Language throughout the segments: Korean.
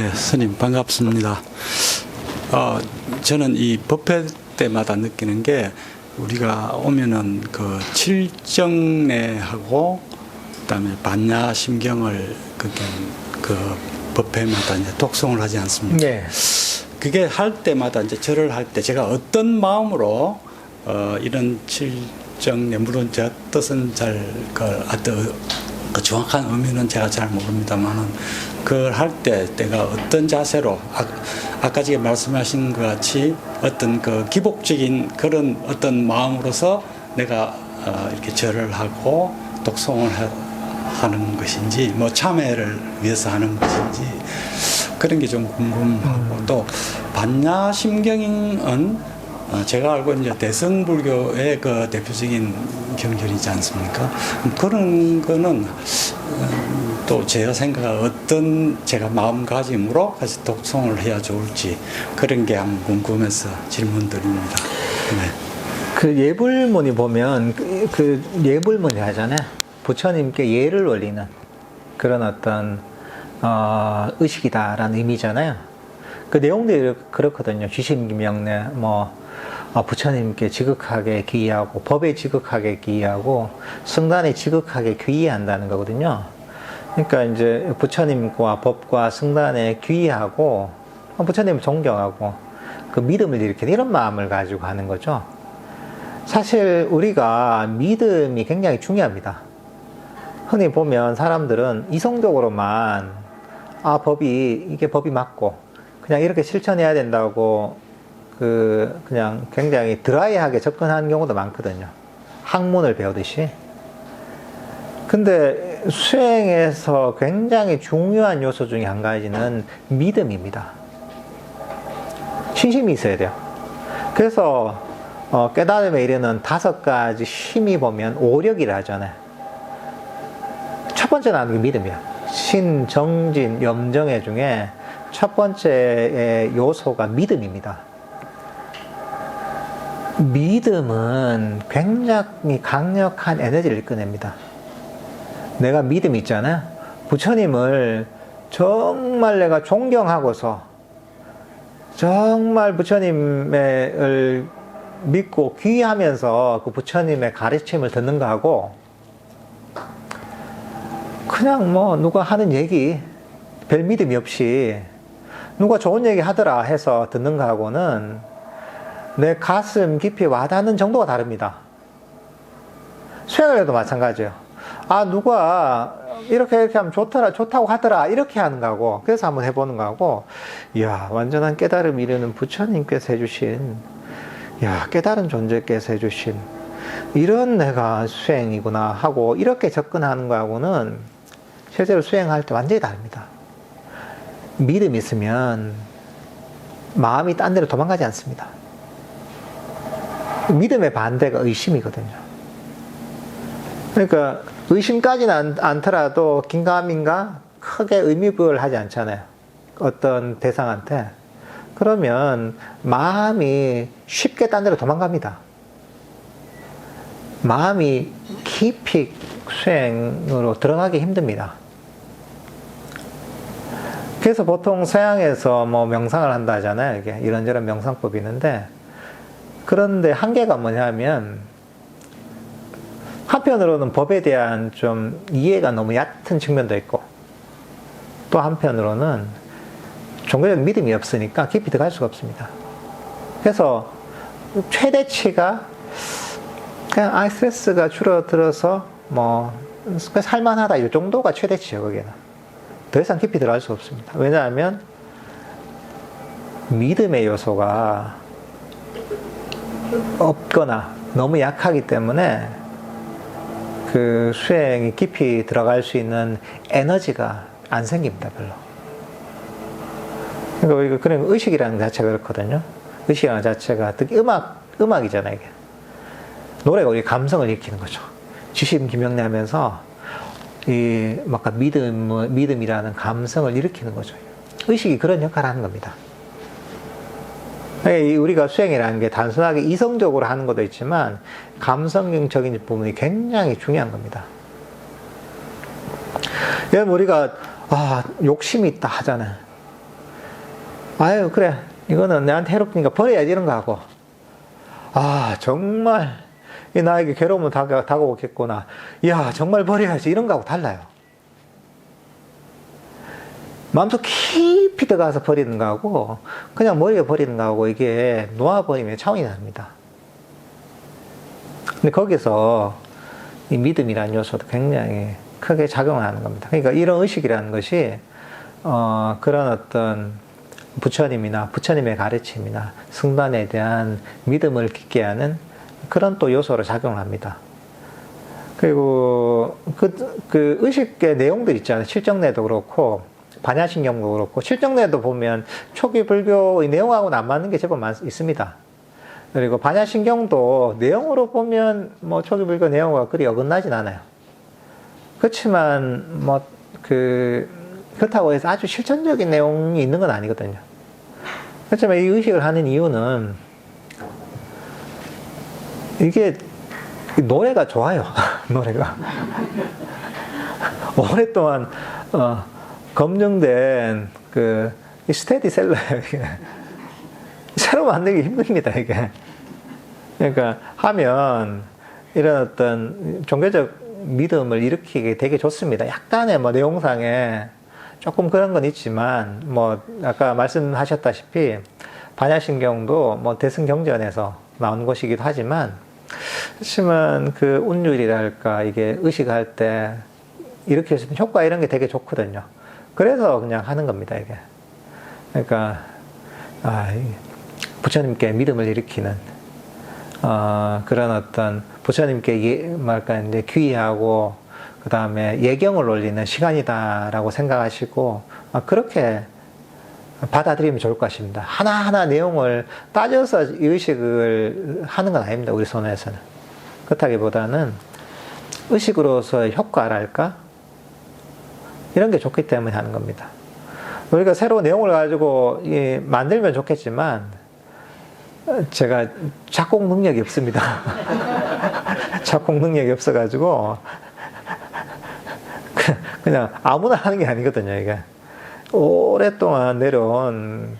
네, 스님 반갑습니다. 저는 이 법회 때마다 느끼는 게 우리가 오면은 그 칠정내하고 그다음에 반야심경을 그 법회마다 이제 독송을 하지 않습니까? 네. 그게 할 때마다 이제 절을 할 때 제가 어떤 마음으로 이런 칠정내 물론 제 뜻은 그 정확한 의미는 제가 잘 모릅니다만은 그걸 할 때 내가 어떤 자세로 아까 지금 말씀하신 것 같이 어떤 그 기복적인 그런 어떤 마음으로서 내가 이렇게 절을 하고 독송을 하는 것인지 뭐 참회를 위해서 하는 것인지 그런 게 좀 궁금하고 또 반야심경은 제가 알고 있는 대승불교의 그 대표적인 경전이지 않습니까? 그런 거는 또 제가 생각한 어떤 제가 마음가짐으로 같이 독송을 해야 좋을지 그런 게 한번 궁금해서 질문드립니다. 네. 그 예불문이 보면 그 예불문이 하잖아요. 부처님께 예를 올리는 그런 어떤 의식이다라는 의미잖아요. 그 내용들이 그렇거든요. 지심기명내 부처님께 지극하게 귀의하고 법에 지극하게 귀의하고 성단에 지극하게 귀의한다는 거거든요. 그러니까 이제 부처님과 법과 성단에 귀의하고 부처님을 존경하고 그 믿음을 일으키는 이런 마음을 가지고 하는 거죠. 사실 우리가 믿음이 굉장히 중요합니다. 흔히 보면 사람들은 이성적으로만 이게 법이 맞고 그냥 이렇게 실천해야 된다고 그냥 굉장히 드라이하게 접근하는 경우도 많거든요. 학문을 배우듯이. 근데 수행에서 굉장히 중요한 요소 중에 한 가지는 믿음입니다. 신심이 있어야 돼요. 그래서 깨달음에 이르는 5가지 힘이 보면 오력이라 하잖아요. 첫 번째 나오는 게 믿음이야. 신, 정진, 염정의 중에 첫 번째 요소가 믿음입니다. 믿음은 굉장히 강력한 에너지를 이끌어냅니다. 내가 믿음이 있잖아요. 부처님을 정말 내가 존경하고서 정말 부처님을 믿고 귀의하면서 그 부처님의 가르침을 듣는 거하고 그냥 누가 하는 얘기 별 믿음이 없이 누가 좋은 얘기 하더라 해서 듣는 거하고는 내 가슴 깊이 와닿는 정도가 다릅니다. 수행을 해도 마찬가지예요. 누가 이렇게 하면 좋다고 하더라 이렇게 하는 거하고 그래서 한번 해보는 거하고 완전한 깨달음 이루는 부처님께서 해주신 깨달은 존재께서 해주신 이런 내가 수행이구나 하고 이렇게 접근하는 거하고는 실제로 수행할 때 완전히 다릅니다. 믿음이 있으면 마음이 딴 데로 도망가지 않습니다. 믿음의 반대가 의심이거든요. 그러니까 의심까지는 않더라도 긴가민가 크게 의미부여를 하지 않잖아요. 어떤 대상한테. 그러면 마음이 쉽게 딴 데로 도망갑니다. 마음이 깊이 수행으로 들어가기 힘듭니다. 그래서 보통 서양에서 명상을 한다 하잖아요. 이게 이런저런 명상법이 있는데 그런데 한계가 뭐냐면 한편으로는 법에 대한 좀 이해가 너무 얕은 측면도 있고 또 한편으로는 종교적 믿음이 없으니까 깊이 들어갈 수가 없습니다. 그래서 최대치가 그냥 스트레스가 줄어들어서 살만하다 이 정도가 최대치예요. 거기는 더 이상 깊이 들어갈 수가 없습니다. 왜냐하면 믿음의 요소가 없거나 너무 약하기 때문에 그 수행이 깊이 들어갈 수 있는 에너지가 안 생깁니다. 별로. 그러니까 그런 의식이라는 자체가 그렇거든요. 의식이라는 자체가 특히 음악이잖아요. 이게. 노래가 우리 감성을 일으키는 거죠. 지심기명내 하면서 믿음이라는 감성을 일으키는 거죠. 의식이 그런 역할을 하는 겁니다. 우리가 수행이라는 게 단순하게 이성적으로 하는 것도 있지만 감성적인 부분이 굉장히 중요한 겁니다. 여러분 우리가 욕심이 있다 하잖아요. 아유, 그래. 이거는 내한테 해롭으니까 버려야지, 이런 거 하고. 아, 정말, 이 나에게 괴로움은 다가오겠구나. 이야, 정말 버려야지, 이런 거하고 달라요. 마음속 깊이 들어가서 버리는 거하고, 그냥 머리에 버리는 거하고, 이게 놓아버리면 차원이 다릅니다. 근데 거기서 이 믿음이라는 요소도 굉장히 크게 작용하는 겁니다. 그러니까 이런 의식이라는 것이, 그런 어떤 부처님이나 부처님의 가르침이나 승단에 대한 믿음을 깊게 하는 그런 또 요소로 작용합니다. 그리고 그 의식의 내용들 있잖아요. 칠정내도 그렇고, 반야신경도 그렇고, 칠정내도 보면 초기 불교의 내용하고는 안 맞는 게 제법 있습니다. 그리고 반야신경도 내용으로 보면 뭐 초기 불교 내용과 그리 어긋나진 않아요. 그렇지만 뭐 그렇다고 해서 아주 실천적인 내용이 있는 건 아니거든요. 그렇지만 이 의식을 하는 이유는 이게 노래가 좋아요. 노래가 오랫동안 검증된 스테디셀러예요. 이게 새로 만들기 힘듭니다. 이게 그러니까 하면 이런 어떤 종교적 믿음을 일으키기 되게 좋습니다. 약간의 뭐 내용상에 조금 그런 건 있지만, 뭐, 아까 말씀하셨다시피, 반야신경도 뭐 대승경전에서 나온 것이기도 하지만, 그렇지만 그 운율이랄까, 이게 의식할 때 일으킬 수 있는 효과 이런 게 되게 좋거든요. 그래서 그냥 하는 겁니다, 이게. 그러니까, 부처님께 믿음을 일으키는, 그런 어떤 부처님께 이제 귀의하고 그 다음에 예경을 올리는 시간이다라고 생각하시고 그렇게 받아들이면 좋을 것 같습니다. 하나하나 내용을 따져서 이 의식을 하는 건 아닙니다. 우리 손에서는. 그렇다기보다는 의식으로서의 효과랄까? 이런 게 좋기 때문에 하는 겁니다. 우리가 새로운 내용을 가지고 만들면 좋겠지만 제가 작곡 능력이 없습니다. 작곡 능력이 없어가지고 그냥 아무나 하는 게 아니거든요. 이게 오랫동안 내려온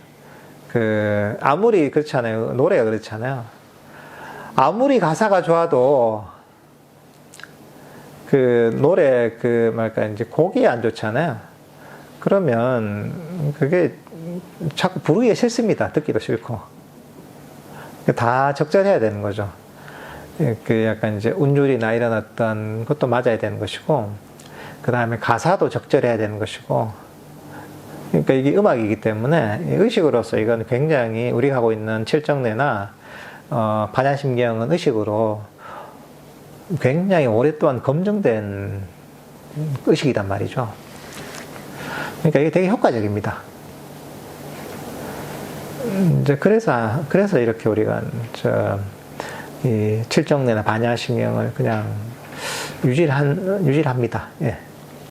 아무리 그렇잖아요. 노래가 그렇잖아요. 아무리 가사가 좋아도 노래 이제 곡이 안 좋잖아요. 그러면 그게 자꾸 부르기가 싫습니다. 듣기도 싫고. 다 적절해야 되는 거죠. 약간 이제 운율이나 이런 어떤 것도 맞아야 되는 것이고, 그 다음에 가사도 적절해야 되는 것이고, 그러니까 이게 음악이기 때문에 의식으로서 이건 굉장히 우리가 하고 있는 칠정내나 반야심경은 의식으로 굉장히 오랫동안 검증된 의식이란 말이죠. 그러니까 이게 되게 효과적입니다. 이제 그래서 이렇게 우리가 이 칠정내나 반야심경을 그냥 유질합니다. 예.